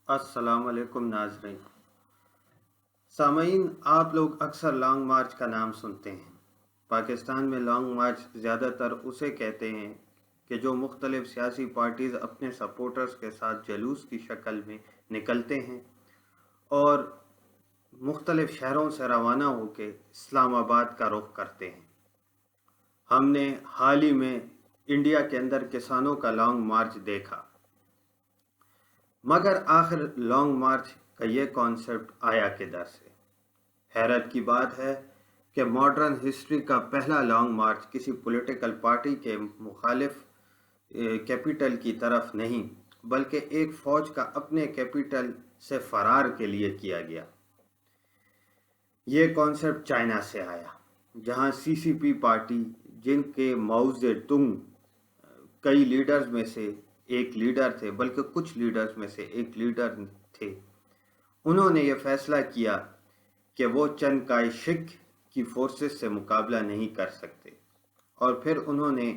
अस्सलाम वालेकुम नाज़रीन। सामईन, आप लोग अक्सर लॉन्ग मार्च का नाम सुनते हैं। पाकिस्तान में लॉन्ग मार्च ज़्यादातर उसे कहते हैं कि जो मुख्तलिफ सियासी पार्टीज़ अपने सपोर्टर्स के साथ जलूस की शक्ल में निकलते हैं और मुख्तलिफ शहरों से रवाना होकर इस्लामाबाद का रुख करते हैं। हमने हाल ही में इंडिया के अंदर किसानों का लॉन्ग मार्च देखा, मगर आखिर लॉन्ग मार्च का ये कॉन्सेप्ट आया किधर से? हैरत की बात है कि मॉडर्न हिस्ट्री का पहला लॉन्ग मार्च किसी पॉलिटिकल पार्टी के मुखालिफ कैपिटल की तरफ नहीं, बल्कि एक फौज का अपने कैपिटल से फरार के लिए किया गया। ये कॉन्सेप्ट चाइना से आया, जहां सीसीपी पार्टी, जिनके माओ जेडुंग कई लीडर्स में से एक लीडर थे, बल्कि कुछ लीडर्स में से एक लीडर थे, उन्होंने ये फैसला किया कि वो चंग काई शेक की फोर्सेस से मुकाबला नहीं कर सकते, और फिर उन्होंने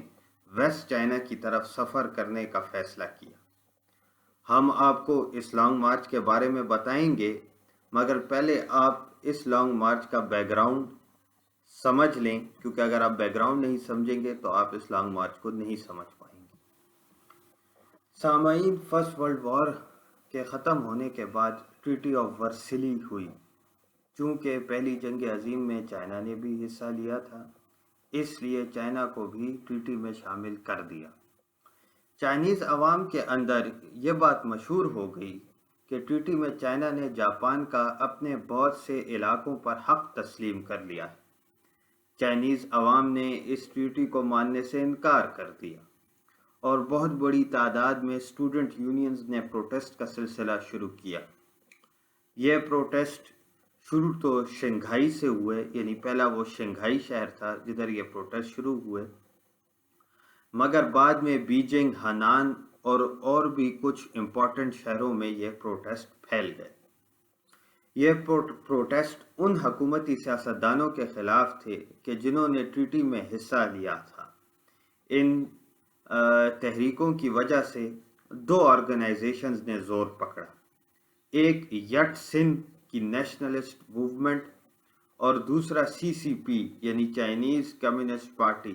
वेस्ट चाइना की तरफ सफ़र करने का फैसला किया। हम आपको इस लॉन्ग मार्च के बारे में बताएंगे, मगर पहले आप इस लॉन्ग मार्च का बैकग्राउंड समझ लें, क्योंकि अगर आप बैकग्राउंड नहीं समझेंगे तो आप इस लॉन्ग मार्च को नहीं समझ पाएंगे। सामाईन, फर्स्ट वर्ल्ड वॉर के ख़त्म होने के बाद ट्रीटी ऑफ वर्सिली हुई। चूँकि पहली जंग अजीम में चाइना ने भी हिस्सा लिया था, इसलिए चाइना को भी ट्रीटी में शामिल कर दिया। चाइनीज़ अवाम के अंदर ये बात मशहूर हो गई कि ट्रीटी में चाइना ने जापान का अपने बहुत से इलाकों पर हक तस्लीम कर लिया है। चाइनीज़ अवाम ने इस ट्रीटी को मानने से इनकार कर दिया और बहुत बड़ी तादाद में स्टूडेंट यूनियंस ने प्रोटेस्ट का सिलसिला शुरू किया। यह प्रोटेस्ट शुरू तो शंघाई से हुए, यानी पहला वो शंघाई शहर था जिधर ये प्रोटेस्ट शुरू हुए, मगर बाद में बीजिंग, हनान और भी कुछ इम्पोर्टेंट शहरों में ये प्रोटेस्ट फैल गए। ये प्रोटेस्ट उन हुकूमती सियासतदानों के खिलाफ थे कि जिन्होंने ट्रीटी में हिस्सा लिया था। इन तहरीकों की वजह से दो ऑर्गेनाइजेशंस ने जोर पकड़ा, एक यट सिन की नेशनलिस्ट मूवमेंट और दूसरा सीसीपी यानी चाइनीज़ कम्युनिस्ट पार्टी,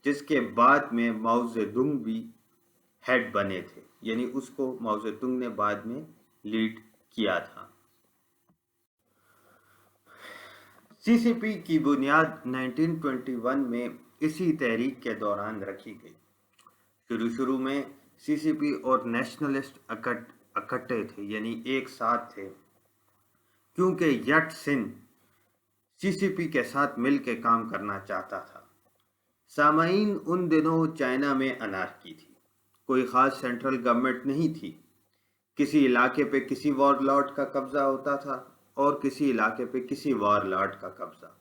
जिसके बाद में माओ जेडुंग भी हेड बने थे, यानी उसको माओ जेडुंग ने बाद में लीड किया था। सीसीपी की बुनियाद 1921 में इसी तहरीक के दौरान रखी गई। शुरू में सीसीपी और नेशनलिस्ट इकट्ठे थे, यानी एक साथ थे, क्योंकि यट सिन सीसीपी के साथ मिल के काम करना चाहता था। सामाईन, उन दिनों चाइना में अनार्की थी, कोई ख़ास सेंट्रल गवर्नमेंट नहीं थी। किसी इलाके पे किसी वॉरलॉर्ड का कब्जा होता था और किसी इलाके पे किसी वॉरलॉर्ड का कब्जा।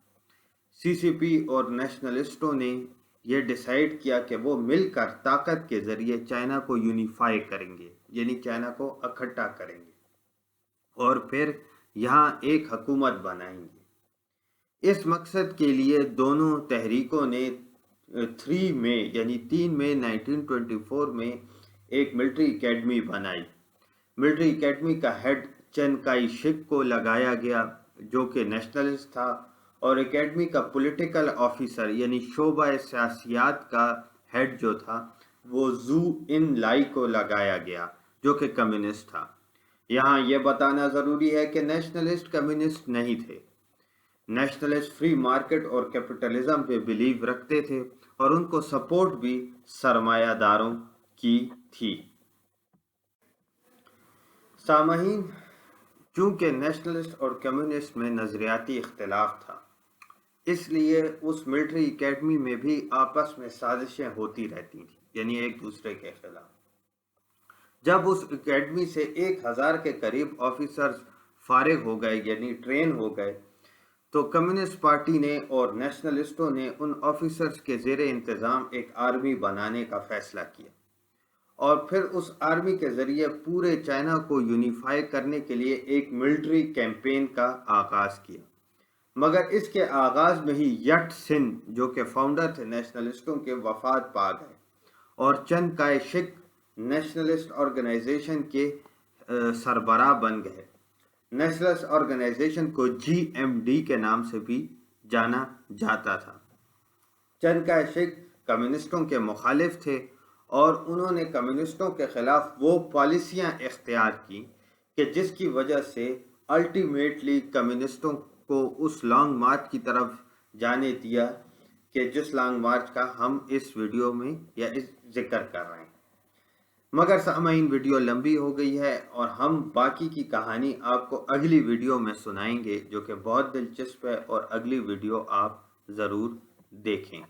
सीसीपी और नेशनलिस्टों ने यह डिसाइड किया कि वो मिलकर ताकत के जरिए चाइना को यूनिफाई करेंगे, यानी चाइना को इकट्ठा करेंगे और फिर यहाँ एक हुकूमत बनाएंगे। इस मकसद के लिए दोनों तहरीकों ने 3 मई यानी 3 मई 1924 में एक मिलिट्री एकेडमी बनाई। मिलिट्री एकेडमी का हेड चंग काई शेक को लगाया गया, जो कि नेशनलिस्ट था, और एकेडमी का पॉलिटिकल ऑफिसर यानी शोबा सियासियात का हेड जो था वो जू इन लाई को लगाया गया, जो कि कम्युनिस्ट था। यहाँ ये बताना ज़रूरी है कि नेशनलिस्ट कम्युनिस्ट नहीं थे। नेशनलिस्ट फ्री मार्केट और कैपिटलिज्म पे बिलीव रखते थे और उनको सपोर्ट भी सरमायादारों की थी। सामहीन, चूँकि नेशनलिस्ट और कम्युनिस्ट में नज़रियाती इख्तिलाफ था, इसलिए उस मिलिट्री एकेडमी में भी आपस में साजिशें होती रहती थी, यानी एक दूसरे के खिलाफ। जब उस एकेडमी से 1000 के करीब ऑफिसर्स फारिग हो गए, यानी ट्रेन हो गए, तो कम्युनिस्ट पार्टी ने और नेशनलिस्टों ने उन ऑफिसर्स के ज़ेरे इंतज़ाम एक आर्मी बनाने का फैसला किया और फिर उस आर्मी के ज़रिए पूरे चाइना को यूनिफाई करने के लिए एक मिलिट्री कैंपेन का आगाज़ किया। मगर इसके आगाज़ में ही यट सिन, जो कि फाउंडर थे नेशनलिस्टों के, वफात पा गए और चंग काई शेक नेशनलिस्ट ऑर्गेनाइजेशन के सरबराह बन गए। नेशनलिस्ट ऑर्गेनाइजेशन को GMD के नाम से भी जाना जाता था। चंद काशिक कम्युनिस्टों के मुखालिफ थे और उन्होंने कम्युनिस्टों के खिलाफ वो पॉलिसियां इख्तियार की कि जिसकी वजह से अल्टीमेटली कम्युनिस्टों को उस लॉन्ग मार्च की तरफ जाने दिया कि जिस लॉन्ग मार्च का हम इस वीडियो में या इस जिक्र कर रहे हैं। मगर सामईन वीडियो लंबी हो गई है और हम बाकी की कहानी आपको अगली वीडियो में सुनाएंगे, जो कि बहुत दिलचस्प है और अगली वीडियो आप ज़रूर देखें।